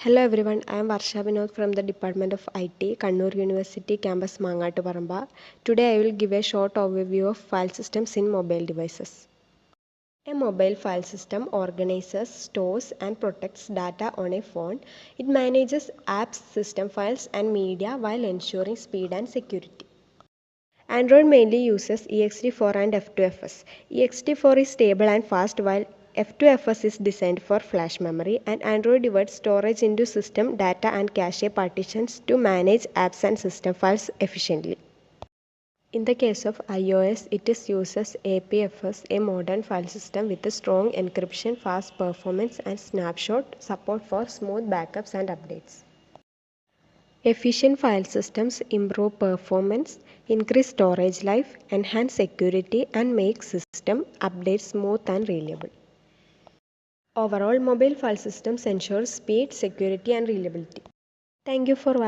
Hello everyone, I am Varsha Vinod from the Department of IT, Kannur University Campus Mangattuparamba. Today I will give a short overview of file systems in mobile devices. A mobile file system organizes, stores and protects data on a phone. It manages apps, system files and media while ensuring speed and security. Android mainly uses ext4 and f2fs. ext4 is stable and fast while f2fs is designed for flash memory, and Android divides storage into system, data and cache partitions to manage apps and system files efficiently. In the case of iOS, it uses APFS, a modern file system with a strong encryption, fast performance and snapshot support for smooth backups and updates. Efficient file systems improve performance, increase storage life, enhance security and make system updates smooth and reliable. Overall, mobile file systems ensure speed, security and reliability. Thank you for watching.